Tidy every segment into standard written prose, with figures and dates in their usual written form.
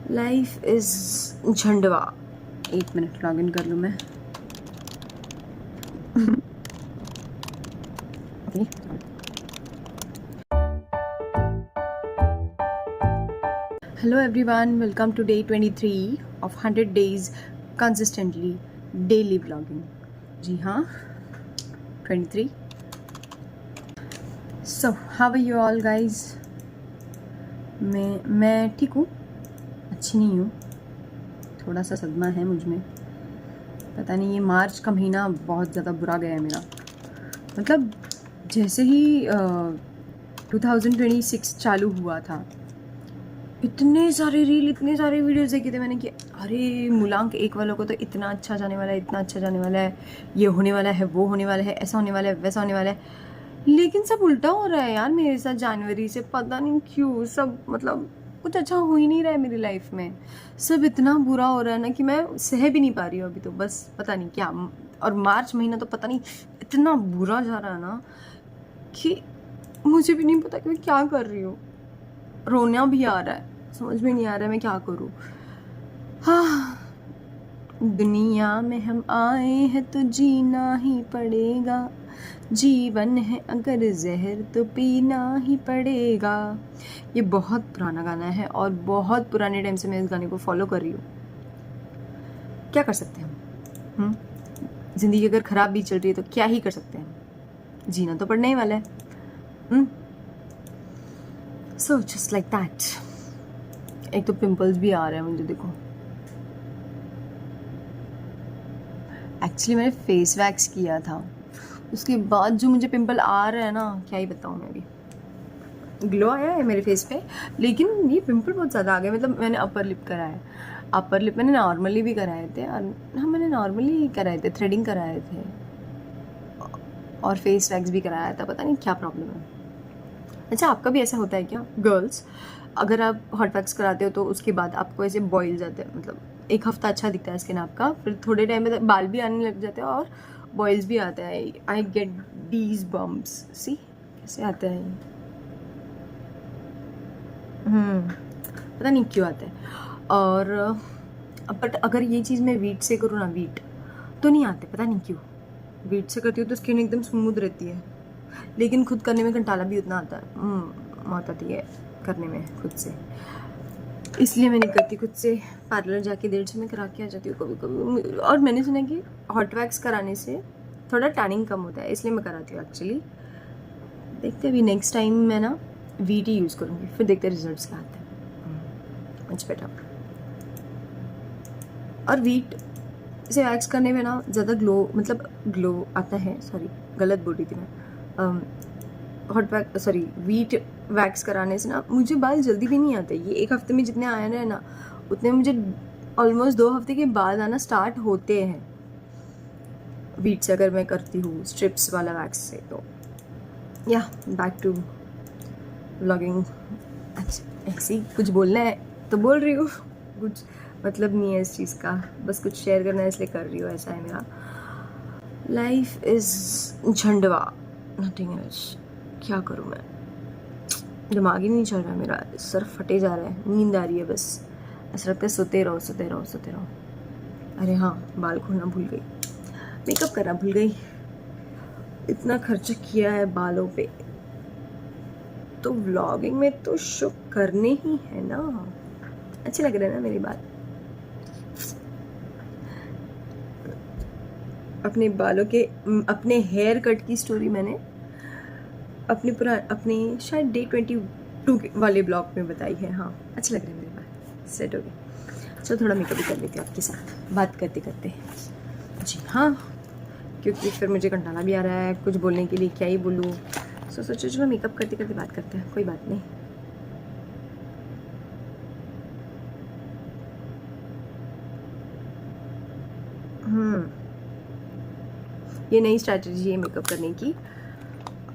Life is झंडवा। 1 minute log in कर लूँ मैं। Hello everyone, welcome to day 23 of 100 days consistently daily vlogging. जी हाँ, 23। So how are you all guys? मैं ठीक हूँ, अच्छी नहीं हूँ, थोड़ा सा सदमा है मुझ में। पता नहीं, ये मार्च का महीना बहुत ज़्यादा बुरा गया है मेरा। मतलब जैसे ही 2026 चालू हुआ था, इतने सारे रील, इतने सारे वीडियोस देखे थे मैंने कि अरे मूलांक 1 वालों को तो इतना अच्छा जाने वाला है, इतना अच्छा जाने वाला है, ये होने वाला है, वो होने वाला है, ऐसा होने वाला है, वैसा होने वाला है। लेकिन सब उल्टा हो रहा है यार मेरे साथ। जनवरी से पता नहीं क्यों सब, मतलब कुछ अच्छा हो ही नहीं रहा है मेरी लाइफ में। सब इतना बुरा हो रहा है ना कि मैं सह भी नहीं पा रही हूँ अभी तो। बस पता नहीं क्या। और मार्च महीना तो पता नहीं इतना बुरा जा रहा है ना कि मुझे भी नहीं पता कि मैं क्या कर रही हूँ। रोना भी आ रहा है, समझ में नहीं आ रहा है मैं क्या करूँ। हाँ, दुनिया में हम आए हैं तो जीना ही पड़ेगा, जीवन है अगर जहर तो पीना ही पड़ेगा। ये बहुत पुराना गाना है और बहुत पुराने टाइम से मैं इस गाने को फॉलो कर रही हूँ। क्या कर सकते हैं हम? जिंदगी अगर खराब भी चल रही है तो क्या ही कर सकते हैं, जीना तो पड़ना ही वाला है। So just like that. एक तो पिंपल्स भी आ रहे हैं मुझे, देखो। एक्चुअली मैंने फेस वैक्स किया था, उसके बाद जो मुझे पिंपल आ रहा है ना, क्या ही बताऊँ मैं। अभी ग्लो आया है मेरे फेस पे, लेकिन ये पिंपल बहुत ज़्यादा आ गए। मतलब मैंने अपर लिप कराया, अपर लिप मैंने नॉर्मली भी कराए थे। हाँ, मैंने नॉर्मली कराए थे, थ्रेडिंग कराए थे और फेस वैक्स भी कराया था। पता नहीं क्या प्रॉब्लम है। अच्छा, आपका भी ऐसा होता है क्या गर्ल्स? अगर आप हॉट वैक्स कराते हो तो उसके बाद आपको ऐसे बॉइल्स आते हैं, मतलब 1 हफ्ता अच्छा दिखता है स्किन आपका, फिर थोड़े टाइम में बाल भी आने लग जाते हैं और बॉइल्स भी आते हैं। I get Ds bumps. सी कैसे आते हैं? पता नहीं क्यों आते हैं। और बट अगर ये चीज़ मैं वीट से करूँ ना, वीट तो नहीं आते, पता नहीं क्यों। वीट से करती हूँ तो स्किन एकदम स्मूथ रहती है, लेकिन खुद करने में कंटाला भी उतना आता है, मौत आती है करने में खुद से। इसलिए मैं नहीं करती खुद से। पार्लर जाके 1.5 में करा के आ जाती हूँ कभी कभी। और मैंने सुना कि हॉट वैक्स कराने से थोड़ा टैनिंग कम होता है, इसलिए मैं कराती हूँ एक्चुअली। देखते अभी नेक्स्ट टाइम मैं ना वीट ही यूज़ करूँगी, फिर देखते रिजल्ट्स क्या आते हैं। Much better. और वीट से वैक्स करने में ना ज़्यादा ग्लो, मतलब ग्लो आता है, सॉरी गलत बोली थी मैं। Hot wax, sorry wheat wax कराने से ना मुझे बाल जल्दी भी नहीं आते। ये 1 हफ्ते में जितने आए रहे ना, उतने मुझे ऑलमोस्ट 2 हफ्ते के बाद आना स्टार्ट होते हैं वीट से, अगर मैं करती हूँ स्ट्रिप्स वाला वैक्स से। तो या बैक टू व्लॉगिंग। अच्छा, ऐसे ही कुछ बोलना है तो बोल रही हूँ, कुछ मतलब नहीं है इस चीज़ का, बस कुछ शेयर करना है इसलिए कर रही हूँ। ऐसा है मेरा। लाइफ इज़ झंडवा, नथिंग एल्स। क्या करूँ मैं? दिमाग ही नहीं चल रहा है मेरा, सर फटे जा रहा है, नींद आ रही है बस। ऐसा लगता है सोते रहो सोते रहो सोते रहो। अरे हाँ, बाल खोलना भूल गई, मेकअप करना भूल गई। इतना खर्चा किया है बालों पे, तो व्लॉगिंग में तो शो करने ही है ना। अच्छी लग रही है ना मेरी बात? अपने बालों के, अपने हेयर कट की स्टोरी मैंने अपने शायद डे 22 वाले ब्लॉग में बताई है। हाँ, अच्छी लग रही है मेरी बात, सेट हो गई। चलो थोड़ा मेकअप भी कर लेती हूँ आपके साथ बात करते करते। जी हाँ, क्योंकि फिर मुझे कंटाला भी आ रहा है कुछ बोलने के लिए, क्या ही बोलूँ। सोचो चलो मेकअप करते करते बात करते हैं, कोई बात नहीं। ये नई स्ट्रैटेजी है मेकअप करने की।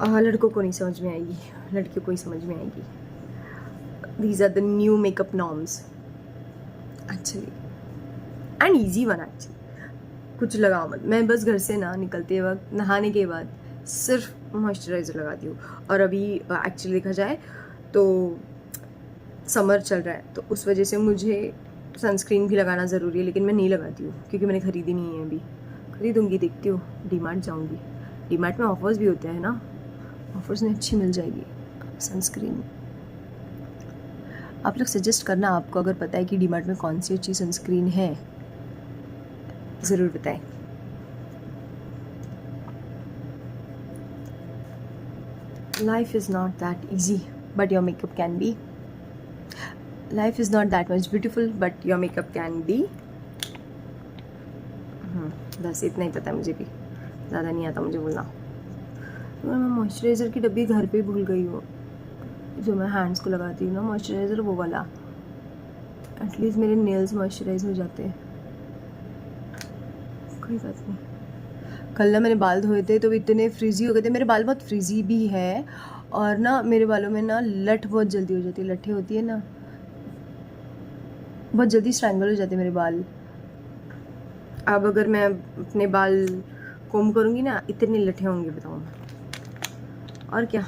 लड़कों को नहीं समझ में आएगी, लड़कियों को ही समझ में आएगी। These are the new makeup norms actually, and easy one actually. कुछ लगाओ मत। मैं बस घर से ना निकलते वक्त नहाने के बाद सिर्फ मॉइस्चराइज़र लगाती हूँ। और अभी एक्चुअली देखा जाए तो समर चल रहा है तो उस वजह से मुझे सनस्क्रीन भी लगाना ज़रूरी है, लेकिन मैं नहीं लगाती हूँ क्योंकि मैंने ख़रीदी नहीं है अभी। खरीदूँगी, देखती हूँ, डीमार्ट जाऊँगी। डीमार्ट में ऑफर्स भी होते हैं ना, ऑफर्स में अच्छी मिल जाएगी सनस्क्रीन। आप लोग सजेस्ट करना, आपको अगर पता है कि डीमार्ट में कौन सी अच्छी सनस्क्रीन है, ज़रूर बताएं। Life is not that easy, but your makeup can be. Life is not that much beautiful, but your makeup can be. बस इतना ही पता है मुझे भी, ज़्यादा नहीं आता मुझे बोलना। तो मैं मॉइस्चराइज़र की डब्बी घर पे भूल गई हूँ, जो मैं हैंड्स को लगाती हूँ ना मॉइस्चराइज़र, वो वाला। एटलीस्ट मेरे नेल्स मॉइस्चराइज हो जाते हैं। कोई बात नहीं। कल ना मैंने बाल धोए थे तो इतने फ्रीजी हो गए थे। मेरे बाल बहुत फ्रीजी भी है, और ना मेरे बालों में ना लट बहुत जल्दी हो जाती है। लट्ठे होती है ना, बहुत जल्दी स्ट्रैंगल हो जाते हैं मेरे बाल। अब अगर मैं अपने बाल कोम करूँगी ना, इतने लट्ठे होंगे बताऊँ मैं। और क्या,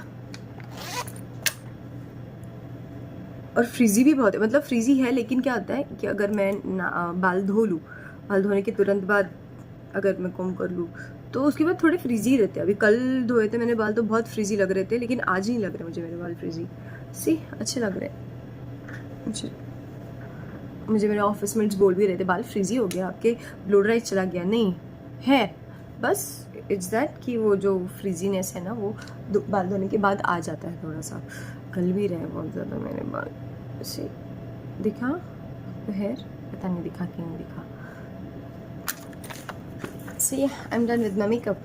और फ्रीजी भी बहुत है, मतलब फ्रीजी है, लेकिन क्या होता है कि अगर मैं बाल धो लूँ, बाल धोने के तुरंत बाद अगर मैं कोम कर लूँ तो उसके बाद थोड़े फ्रीजी रहते हैं। अभी कल धोए थे मैंने बाल तो बहुत फ्रीजी लग रहे थे, लेकिन आज नहीं लग रहे मुझे मेरे बाल फ्रीजी। सी अच्छे लग रहे हैं मुझे मेरे ऑफिस मेट्स बोल भी रहे थे, बाल फ्रीजी हो गया आपके, ब्लो ड्राई चला गया। नहीं है, बस इट्स दैट कि वो जो फ्रीजीनेस है ना वो बाल धोने के बाद आ जाता है थोड़ा सा। कल भी रहे बहुत ज़्यादा मेरे बाल। ऐसे दिखा हेयर, पता नहीं दिखा कि नहीं दिखा। So yeah, I'm done with my makeup.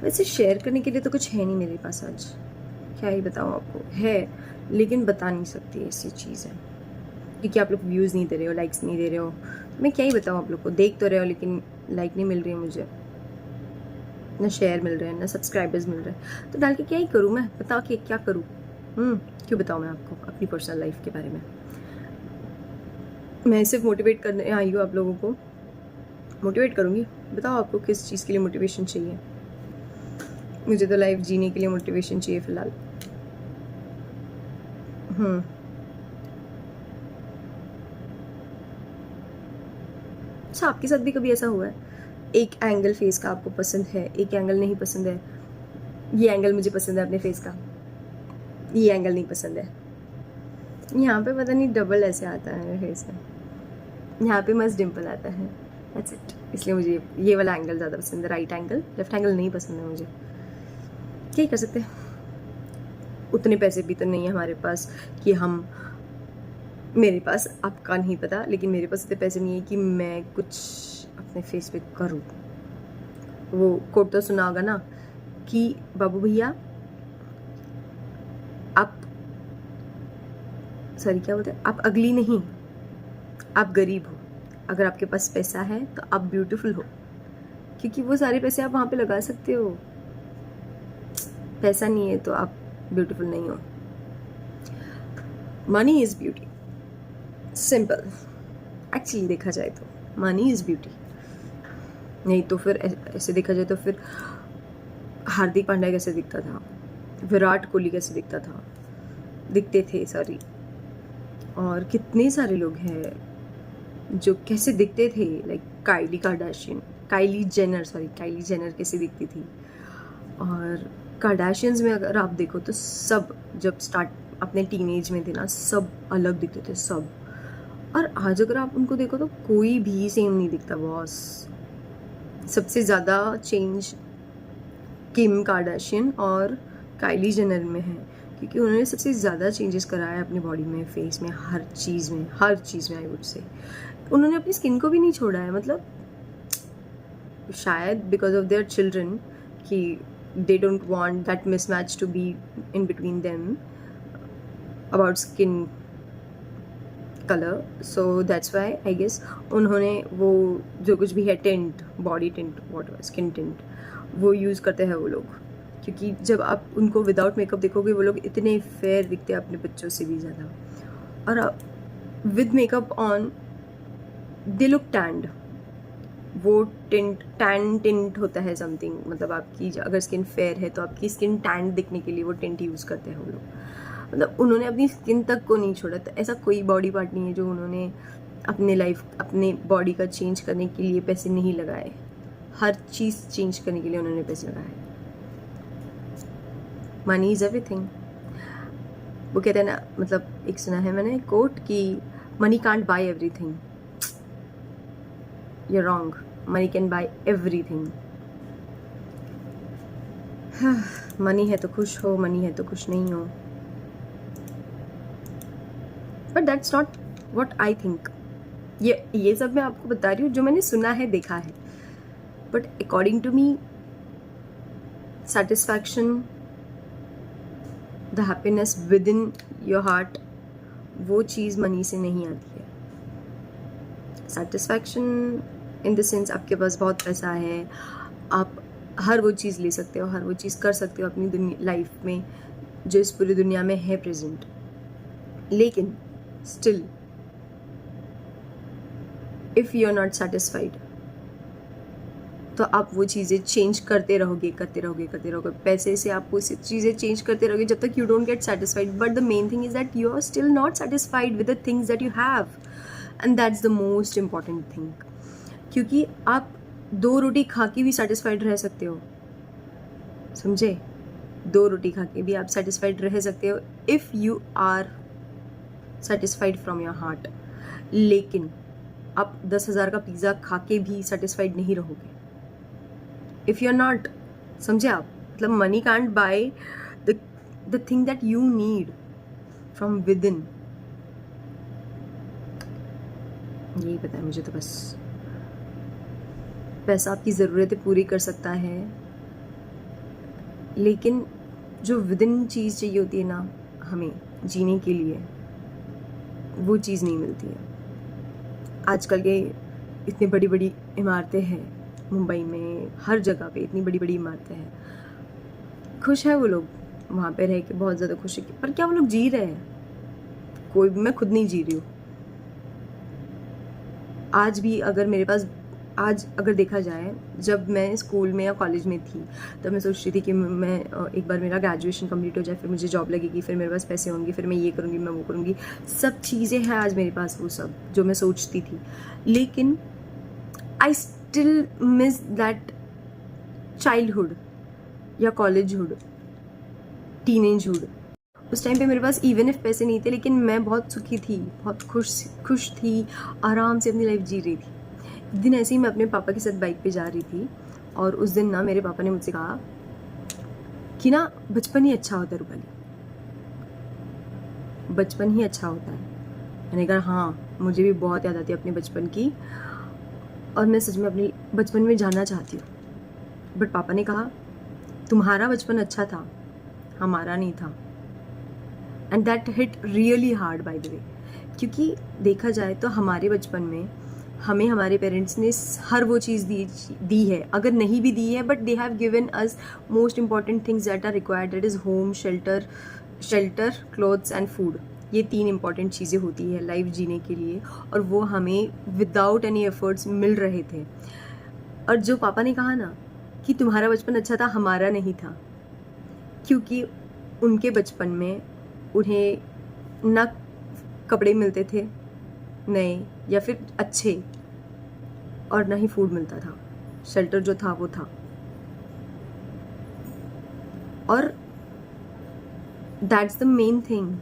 वैसे शेयर करने के लिए तो कुछ है नहीं मेरे पास आज, क्या ही बताऊँ आपको। है लेकिन बता नहीं सकती, ऐसी चीज़ है क्योंकि आप लोग व्यूज़ नहीं दे रहे हो, लाइक्स नहीं दे रहे हो। मैं क्या ही बताऊँ आप लोग को, देख तो रहे हो लेकिन लाइक नहीं मिल रही है मुझे, ना शेयर मिल रहे हैं, ना सब्सक्राइबर्स मिल रहे हैं। तो डाल के क्या ही करूँ मैं, बता के क्या करूँ। क्यों बताऊँ मैं आपको अपनी पर्सनल लाइफ के बारे में। मैं सिर्फ मोटिवेट करने आई हूँ, आप लोगों को मोटिवेट करूँगी। बताओ आपको किस चीज़ के लिए मोटिवेशन चाहिए। मुझे तो लाइफ जीने के लिए मोटिवेशन चाहिए फ़िलहाल। अच्छा, आपके साथ भी कभी ऐसा हुआ है, एक एंगल फेस का आपको पसंद है, एक एंगल नहीं पसंद है। ये एंगल मुझे पसंद है अपने फेस का, ये एंगल नहीं पसंद है। यहाँ पे पता नहीं डबल ऐसे आता है मेरे फेस में, यहाँ पे मस्त डिम्पल आता है, दैट्स इट। इसलिए मुझे ये वाला एंगल ज़्यादा पसंद है, राइट एंगल। लेफ्ट एंगल नहीं पसंद है मुझे। क्या ही कर सकते हैं, उतने पैसे भी तो नहीं है हमारे पास कि हम, मेरे पास आपका नहीं पता, लेकिन मेरे पास इतने पैसे नहीं है कि मैं कुछ अपने फेस पे करूँ। वो कोट तो सुना होगा ना कि बाबू भैया आप, सॉरी क्या बोलते हैं, आप अगली नहीं, आप गरीब हो। अगर आपके पास पैसा है तो आप ब्यूटीफुल हो, क्योंकि वो सारे पैसे आप वहाँ पे लगा सकते हो। पैसा नहीं है तो आप ब्यूटीफुल नहीं हो। Money is beauty, simple. Actually देखा जाए तो मनी इज़ ब्यूटी। नहीं तो फिर ऐसे देखा जाए तो फिर हार्दिक पांड्या कैसे दिखता था, विराट कोहली कैसे दिखते थे सॉरी, और कितने सारे लोग हैं जो कैसे दिखते थे, लाइक काइली जेनर कैसे दिखती थी। और कार्डाशियंस में अगर आप देखो तो सब जब स्टार्ट अपने टीनेज में थे ना, सब अलग दिखते थे सब। और आज अगर आप उनको देखो तो कोई भी सेम नहीं दिखता बॉस। सबसे ज़्यादा चेंज किम कार्डाशियन और काइली जेनर में है, क्योंकि उन्होंने सबसे ज़्यादा चेंजेस कराया अपनी बॉडी में, फेस में, हर चीज़ में आई वुड से। उन्होंने अपनी स्किन को भी नहीं छोड़ा है, मतलब शायद बिकॉज ऑफ देयर चिल्ड्रन कि they don't want that mismatch to be in between them about skin color, so that's why I guess उन्होंने वो जो कुछ भी है tint, body tint, whatever, skin tint, वो यूज़ करते हैं वो लोग। क्योंकि जब आप उनको विदाउट मेकअप देखोगे वो लोग इतने फेयर दिखते हैं अपने बच्चों से भी ज़्यादा, और with makeup on they look stand, वो टिंट, टैन टिंट होता है समथिंग, मतलब आपकी अगर स्किन फेयर है तो आपकी स्किन टैन दिखने के लिए वो टिंट यूज़ करते हैं वो लोग। मतलब उन्होंने अपनी स्किन तक को नहीं छोड़ा। तो ऐसा कोई बॉडी पार्ट नहीं है जो उन्होंने अपने बॉडी का चेंज करने के लिए पैसे नहीं लगाए। हर चीज़ चेंज करने के लिए उन्होंने पैसे लगाए। Money is everything. वो कहते हैं ना, मतलब एक सुना है मैंने कोट कि money can't buy everything. You wrong, money can bye everything. Money है तो खुश हो, मनी है तो खुश नहीं हो, but that's not what I think. ये सब मैं आपको बता रही हूँ जो मैंने सुना है, देखा है, but according to me satisfaction, the happiness within your heart, वो चीज़ मनी से नहीं आती है। सेटिस्फैक्शन इन द सेंस आपके पास बहुत पैसा है, आप हर वो चीज़ ले सकते हो, हर वो चीज़ कर सकते हो अपनी लाइफ में जो इस पूरी दुनिया में है प्रेजेंट, लेकिन still if you are not satisfied तो आप वो चीज़ें चेंज करते रहोगे। पैसे से आप वो चीज़ें चेंज करते रहोगे जब तक you don't get satisfied. But the main thing is that you are still not satisfied with the things that you have, and that's the most important thing. क्योंकि आप 2 रोटी खा के भी सेटिस्फाइड रह सकते हो, समझे? 2 रोटी खा के भी आप सेटिस्फाइड रह सकते हो if you are satisfied from your heart. लेकिन आप 10,000 का पिज़्ज़ा खा के भी सेटिस्फाइड नहीं रहोगे इफ़ यू आर नॉट, समझे आप? मतलब money can't by the thing that you need from with in. यही पता है मुझे तो बस। पैसा आपकी ज़रूरतें पूरी कर सकता है, लेकिन जो विद इन चीज़ चाहिए होती है ना हमें जीने के लिए, वो चीज़ नहीं मिलती है। आजकल के इतनी बड़ी बड़ी इमारतें हैं मुंबई में, हर जगह पे इतनी बड़ी बड़ी इमारतें हैं। खुश है वो लोग वहाँ पे रह के, बहुत ज़्यादा खुश है, पर क्या वो लोग जी रहे हैं? कोई भी, मैं खुद नहीं जी रही हूँ। आज भी अगर मेरे पास, आज अगर देखा जाए, जब मैं स्कूल में या कॉलेज में थी तब मैं सोचती थी कि मैं एक बार मेरा ग्रेजुएशन कंप्लीट हो जाए, फिर मुझे जॉब लगेगी, फिर मेरे पास पैसे होंगे, फिर मैं ये करूँगी, मैं वो करूँगी। सब चीज़ें हैं आज मेरे पास, वो सब जो मैं सोचती थी, लेकिन I still miss that childhood या कॉलेजहुड, टीनेजहुड। उस टाइम पे मेरे पास इवन इफ पैसे नहीं थे, लेकिन मैं बहुत सुखी थी, बहुत खुश थी, आराम से अपनी लाइफ जी रही थी। एक दिन ऐसे ही मैं अपने पापा के साथ बाइक पे जा रही थी, और उस दिन ना मेरे पापा ने मुझसे कहा कि ना बचपन ही अच्छा होता है रूपाली, बचपन ही अच्छा होता है। मैंने कहा हाँ, मुझे भी बहुत याद आती है अपने बचपन की, और मैं सच में अपने बचपन में जाना चाहती हूँ। बट पापा ने कहा तुम्हारा बचपन अच्छा था, हमारा नहीं था। And that hit really hard by the way, क्योंकि देखा जाए तो हमारे बचपन में हमें हमारे पेरेंट्स ने हर वो चीज़ दी है, अगर नहीं भी दी है, but they have given us most important things that are required, that is home, shelter, clothes and food. ये 3 इंपॉर्टेंट चीज़ें होती है लाइफ जीने के लिए, और वो हमें विदाउट एनी एफर्ट्स मिल रहे थे। और जो पापा ने कहा ना कि तुम्हारा बचपन अच्छा था, हमारा नहीं था, क्योंकि उनके बचपन में उन्हें ना कपड़े मिलते थे नए या फिर अच्छे, और ना ही फूड मिलता था, शेल्टर जो था वो था। और दैट्स द मेन थिंग,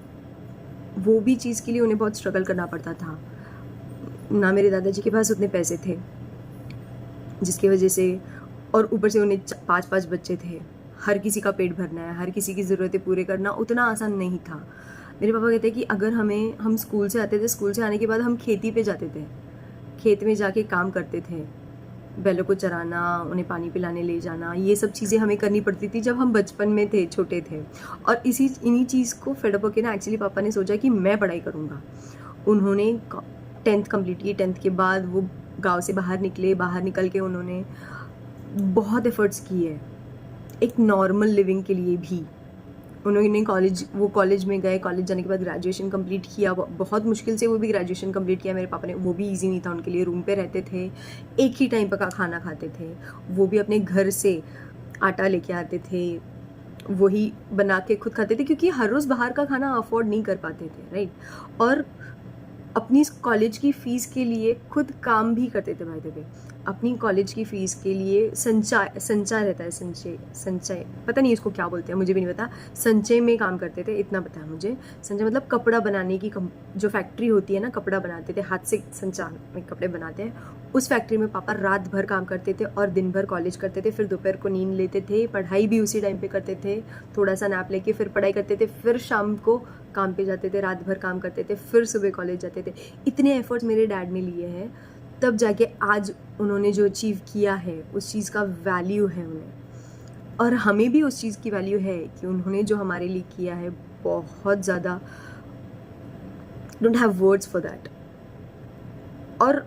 वो भी चीज़ के लिए उन्हें बहुत स्ट्रगल करना पड़ता था। ना मेरे दादाजी के पास उतने पैसे थे जिसकी वजह से, और ऊपर से उन्हें 5-5 बच्चे थे, हर किसी का पेट भरना है, हर किसी की ज़रूरतें पूरे करना उतना आसान नहीं था। मेरे पापा कहते हैं कि अगर हम स्कूल से आते थे, स्कूल से आने के बाद हम खेती पे जाते थे, खेत में जाके काम करते थे, बैलों को चराना, उन्हें पानी पिलाने ले जाना, ये सब चीज़ें हमें करनी पड़ती थी जब हम बचपन में थे, छोटे थे। और इन्हीं चीज़ को फेड अप होकर ना एक्चुअली पापा ने सोचा कि मैं पढ़ाई करूँगा। उन्होंने 10th कंप्लीट की, 10th के बाद वो गांव से बाहर निकले, बाहर निकल के उन्होंने बहुत एफर्ट्स किए एक नॉर्मल लिविंग के लिए भी, उन्होंने वो कॉलेज में गए, कॉलेज जाने के बाद ग्रेजुएशन कंप्लीट किया, बहुत मुश्किल से वो भी ग्रेजुएशन कंप्लीट किया मेरे पापा ने। वो भी इजी नहीं था उनके लिए, रूम पे रहते थे, एक ही टाइम का खाना खाते थे, वो भी अपने घर से आटा लेके आते थे, वही बना के खुद खाते थे, क्योंकि हर रोज़ बाहर का खाना अफोर्ड नहीं कर पाते थे, राइट। और अपनी कॉलेज की फ़ीस के लिए खुद काम भी करते थे भाई वे। अपनी कॉलेज की फ़ीस के लिए संचय रहता है, संचय पता नहीं इसको क्या बोलते हैं, मुझे भी नहीं पता। संचय में काम करते थे, इतना पता है मुझे। संचय मतलब कपड़ा बनाने की जो फैक्ट्री होती है ना, कपड़ा बनाते थे, हाथ से संचा में कपड़े बनाते हैं, उस फैक्ट्री में पापा रात भर काम करते थे और दिन भर कॉलेज करते थे। फिर दोपहर को नींद लेते थे, पढ़ाई भी उसी टाइम पे करते थे, थोड़ा सा नैप लेके फिर पढ़ाई करते थे, फिर शाम को काम पे जाते थे, रात भर काम करते थे, फिर सुबह कॉलेज जाते थे। इतने एफर्ट्स मेरे डैड ने लिए हैं, तब जाके आज उन्होंने जो अचीव किया है उस चीज़ का वैल्यू है उन्हें। और हमें भी उस चीज़ की वैल्यू है कि उन्होंने जो हमारे लिए किया है, बहुत ज़्यादा, don't have words for that. और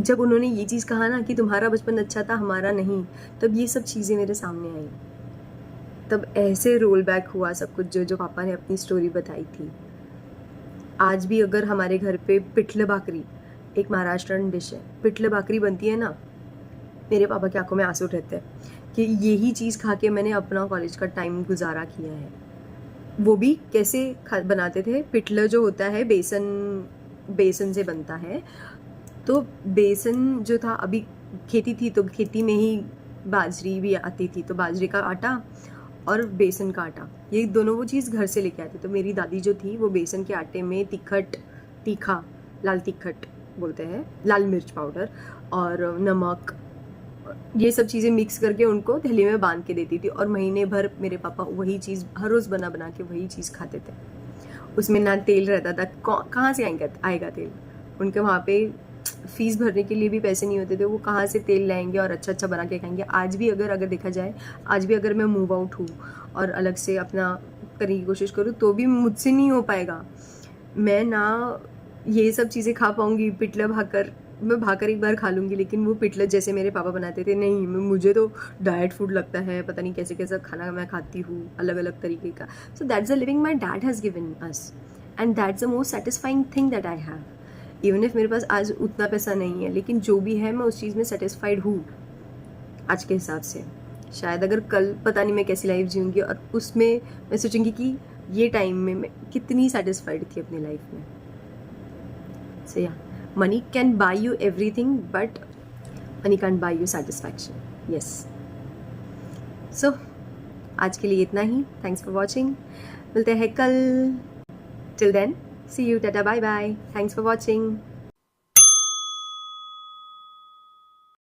जब उन्होंने ये चीज़ कहा ना कि तुम्हारा बचपन अच्छा था, हमारा नहीं, तब ये सब चीज़ें मेरे सामने आई। तब ऐसे रोल बैक हुआ सब कुछ, जो पापा ने अपनी स्टोरी बताई थी। आज भी अगर हमारे घर पे पिठलं भाकरी, एक महाराष्ट्रन डिश है, पिठलं भाकरी बनती है ना, मेरे पापा की आंखों में आंसू रहते हैं कि यही चीज़ खा के मैंने अपना कॉलेज का टाइम गुजारा किया है। वो भी कैसे बनाते थे? पिठलं जो होता है बेसन से बनता है, तो बेसन जो था, अभी खेती थी तो खेती में ही बाजरी भी आती थी, तो बाजरे का आटा और बेसन का आटा, ये दोनों वो चीज़ घर से लेके आते। तो मेरी दादी जो थी वो बेसन के आटे में तीखा लाल तिखट बोलते हैं, लाल मिर्च पाउडर और नमक, ये सब चीज़ें मिक्स करके उनको थैली में बांध के देती थी। और महीने भर मेरे पापा वही चीज़ हर रोज़ बना के वही चीज़ खाते थे। उसमें ना तेल रहता था, कहाँ से आएगा तेल? उनके वहाँ पे फ़ीस भरने के लिए भी पैसे नहीं होते थे, वो कहाँ से तेल लाएंगे और अच्छा बना के खाएंगे। आज भी अगर देखा जाए, आज भी अगर मैं मूव आउट हूँ और अलग से अपना करने की कोशिश करूँ, तो भी मुझसे नहीं हो पाएगा। मैं ना ये सब चीज़ें खा पाऊँगी। पिठलं भाकर, मैं भाकर एक बार खा लूँगी, लेकिन वो पिठलं जैसे मेरे पापा बनाते थे नहीं, मुझे तो डाइट फूड लगता है, पता नहीं कैसे कैसा खाना मैं खाती हूँ, अलग अलग तरीके का। So that's the living my dad has given us, and that's the most satisfying thing that I have. Even if मेरे पास आज उतना पैसा नहीं है, लेकिन जो भी है मैं उस चीज़ में सेटिस्फाइड हूँ आज के हिसाब से। शायद अगर कल पता नहीं मैं कैसी लाइफ जीऊँगी, और उसमें मैं सोचूंगी कि ये टाइम में मैं कितनी सेटिस्फाइड थी अपनी लाइफ में। So yeah, money can buy you everything, but money can buy you satisfaction. Yes, so आज के लिए इतना ही। थैंक्स फॉर वॉचिंग, मिलते हैं कल। Till then, see you, tata, bye bye, thanks for watching.